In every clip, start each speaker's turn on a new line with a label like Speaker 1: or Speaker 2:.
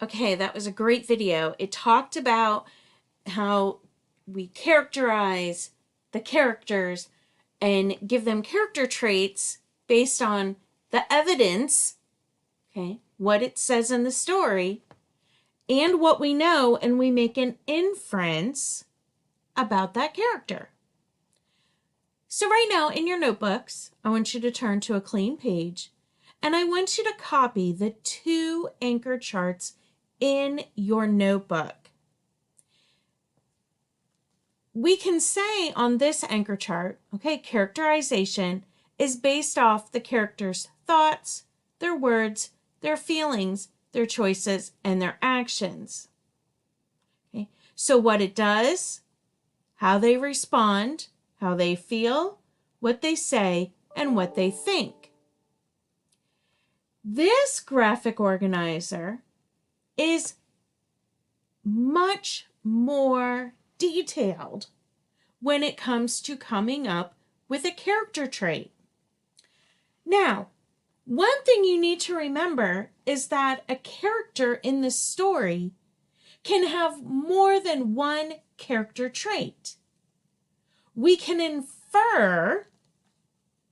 Speaker 1: Okay, that was a great video. It talked about how we characterize the characters and give them character traits based on the evidence, okay, what it says in the story, and what we know, and we make an inference about that character. So right now in your notebooks, I want you to turn to a clean page, and I want you to copy the 2 anchor charts in your notebook. We can say on this anchor chart, okay, characterization is based off the character's thoughts, their words, their feelings, their choices, and their actions. Okay, so what it does, how they respond, how they feel, what they say, and what they think. This graphic organizer is much more detailed when it comes to coming up with a character trait. Now, one thing you need to remember is that a character in the story can have more than one character trait. We can infer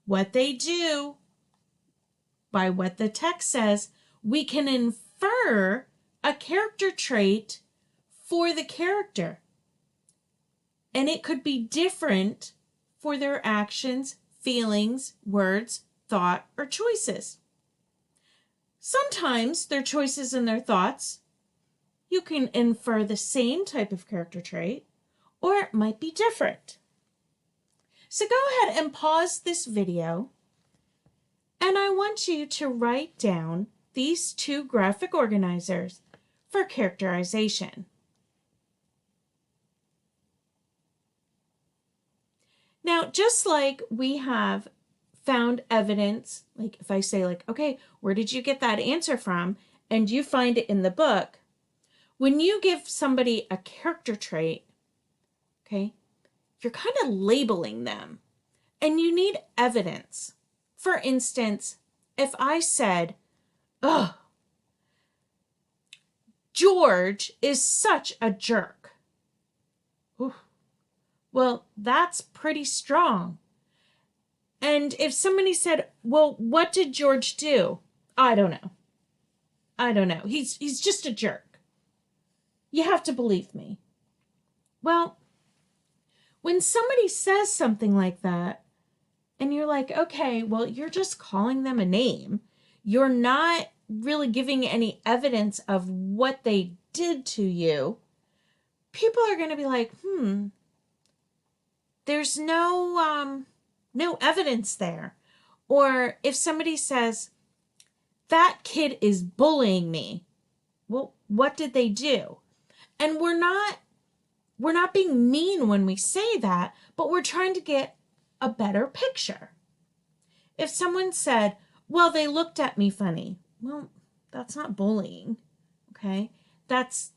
Speaker 1: what they do by what the text says. We can infer a character trait for the character. And it could be different for their actions, feelings, words, thought, or choices. Sometimes their choices and their thoughts, you can infer the same type of character trait, or it might be different. So go ahead and pause this video, and I want you to write down these 2 graphic organizers for characterization. Now, just like we have found evidence, like if I say like, okay, where did you get that answer from? And you find it in the book. When you give somebody a character trait, okay, you're kind of labeling them and you need evidence. For instance, if I said, oh, George is such a jerk. Ooh. Well, that's pretty strong. And if somebody said, well, what did George do? I don't know. I don't know. He's just a jerk. You have to believe me. Well, when somebody says something like that, and you're like, okay, well, you're just calling them a name. You're not really giving any evidence of what they did to you. People are going to be like, there's no evidence there. Or if somebody says, that kid is bullying me. Well, what did they do? And we're not being mean when we say that, but we're trying to get a better picture. If someone said, well, they looked at me funny. Well, that's not bullying, okay? That's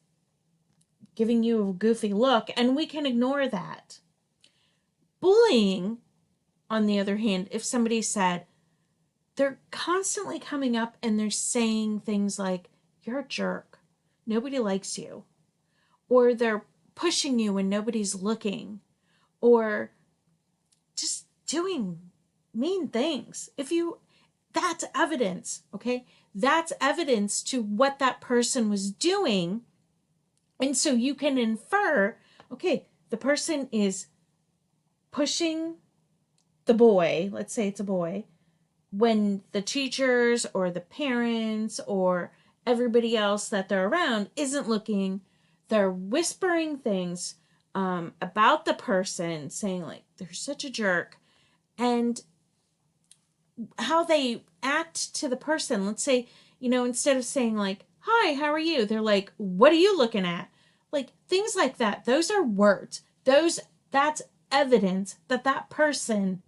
Speaker 1: giving you a goofy look, and we can ignore that. Bullying, on the other hand, if somebody said, they're constantly coming up and they're saying things like, you're a jerk, nobody likes you, or they're pushing you when nobody's looking, or just doing mean things. That's evidence, okay? That's evidence to what that person was doing. And so you can infer, okay, the person is pushing the boy, let's say it's a boy, when the teachers or the parents or everybody else that they're around isn't looking. They're whispering things about the person, saying like, they're such a jerk. And how they act to the person. Let's say, instead of saying like, hi, how are you? They're like, what are you looking at? Like things like that. Those are words. That's evidence that that person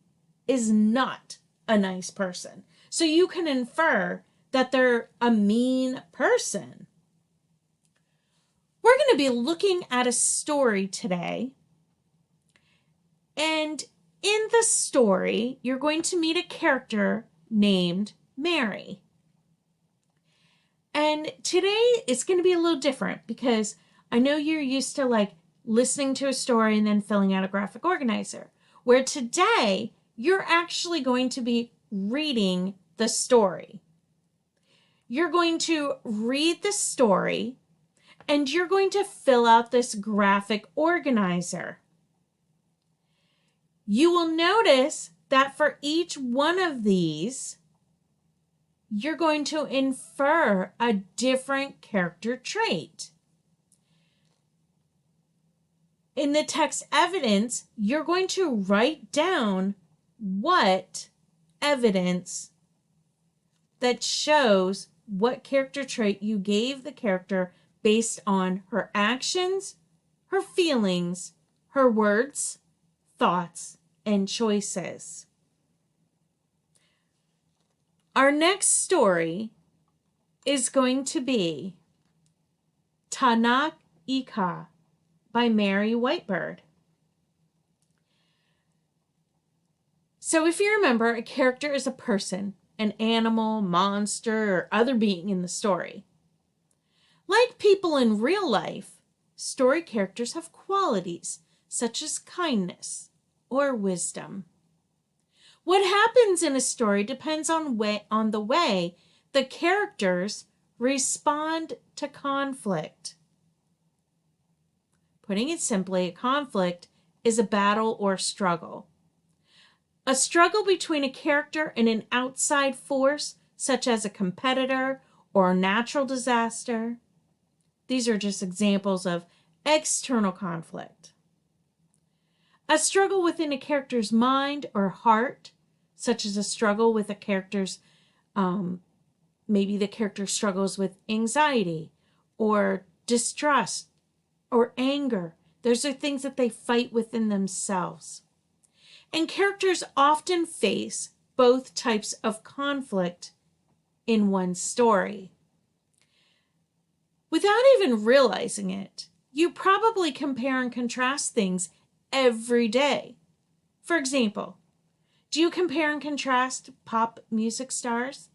Speaker 1: is not a nice person. So you can infer that they're a mean person. We're going to be looking at a story today. And in the story, you're going to meet a character named Mary. And And today it's going to be a little different because I know you're used to like listening to a story and then filling out a graphic organizer, where today you're actually going to be reading the story. You're going to read the story and you're going to fill out this graphic organizer. You will notice that for each one of these, you're going to infer a different character trait. In the text evidence, you're going to write down what evidence that shows what character trait you gave the character based on her actions, her feelings, her words, thoughts, and choices. Our next story is going to be Tana Ika by Mary Whitebird. So if you remember, a character is a person, an animal, monster, or other being in the story. Like people in real life, story characters have qualities such as kindness or wisdom. What happens in a story depends on the way the characters respond to conflict. Putting it simply, a conflict is a battle or struggle. A struggle between a character and an outside force, such as a competitor or a natural disaster. These are just examples of external conflict. A struggle within a character's mind or heart, such as a struggle with a character's, maybe the character struggles with anxiety or distrust or anger. Those are things that they fight within themselves. And characters often face both types of conflict in one story. Without even realizing it, you probably compare and contrast things every day. For example, do you compare and contrast pop music stars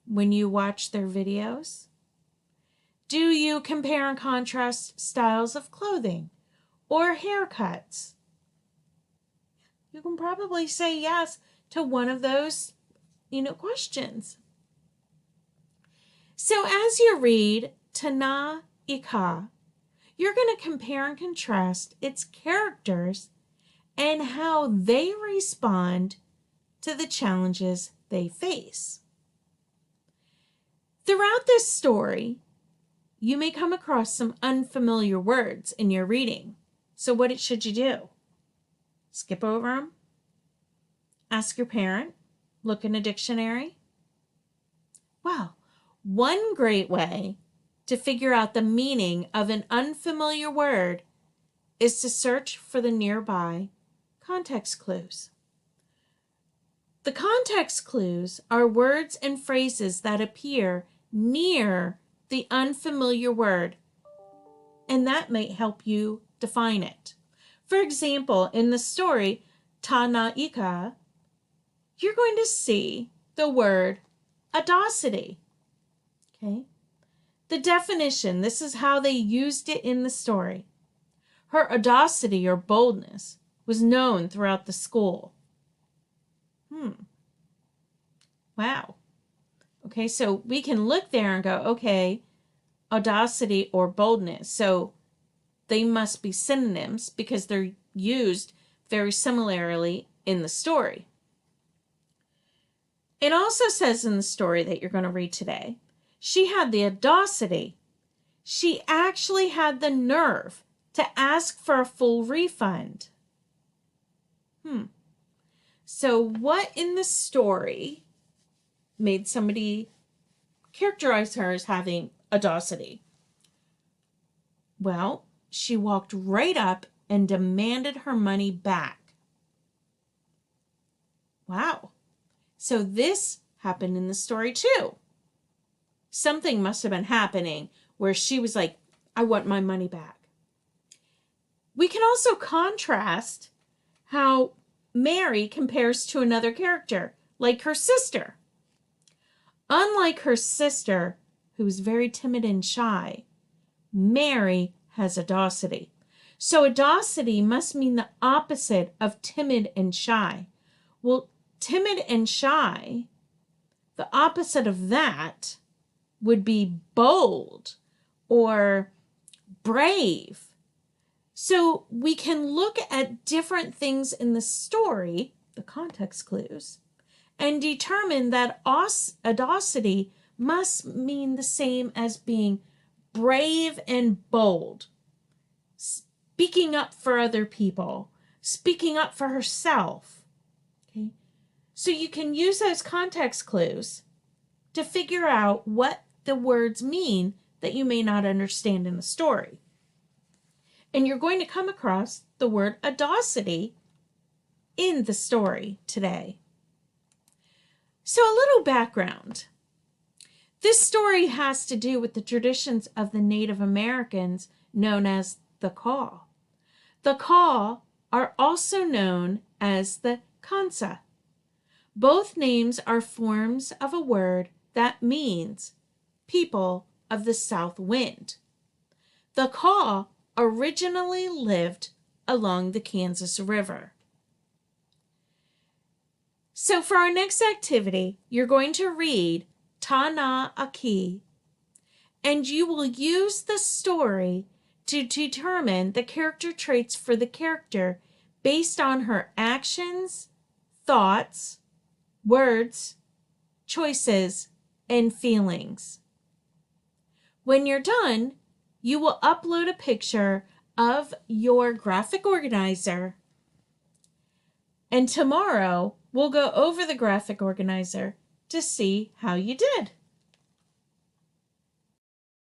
Speaker 1: when you watch their videos? Do you compare and contrast styles of clothing or haircuts? You can probably say yes to one of those, questions. So as you read Tana Ika, you're going to compare and contrast its characters and how they respond to the challenges they face. Throughout this story, you may come across some unfamiliar words in your reading. So what should you do? Skip over them? Ask your parent? Look in a dictionary? Well, one great way to figure out the meaning of an unfamiliar word is to search for the nearby context clues. The context clues are words and phrases that appear near the unfamiliar word, and that may help you define it. For example, in the story Tana Ika, you're going to see the word audacity. Okay? The definition, this is how they used it in the story. Her audacity or boldness was known throughout the school. Wow. Okay, so we can look there and go, okay, audacity or boldness. So they must be synonyms because they're used very similarly in the story. It also says in the story that you're going to read today, she had the audacity. She actually had the nerve to ask for a full refund. So what in the story made somebody characterize her as having audacity? Well, she walked right up and demanded her money back. Wow. So this happened in the story too. Something must have been happening where she was like, I want my money back. We can also contrast how Mary compares to another character, like her sister. Unlike her sister, who is very timid and shy. Mary has audacity. So audacity must mean the opposite of timid and shy. Well, timid and shy, the opposite of that would be bold or brave. So we can look at different things in the story, the context clues, and determine that audacity must mean the same as being brave and bold, speaking up for other people, speaking up for herself. Okay? So you can use those context clues to figure out what the words mean that you may not understand in the story. And you're going to come across the word audacity in the story today. So a little background. This story has to do with the traditions of the Native Americans known as the Kaw. The Kaw are also known as the Kansa. Both names are forms of a word that means people of the south wind. The Kaw originally lived along the Kansas River. So for our next activity, you're going to read Tana Aki, and you will use the story to determine the character traits for the character based on her actions, thoughts, words, choices, and feelings. When you're done, you will upload a picture of your graphic organizer, and tomorrow we'll go over the graphic organizer to see how you did.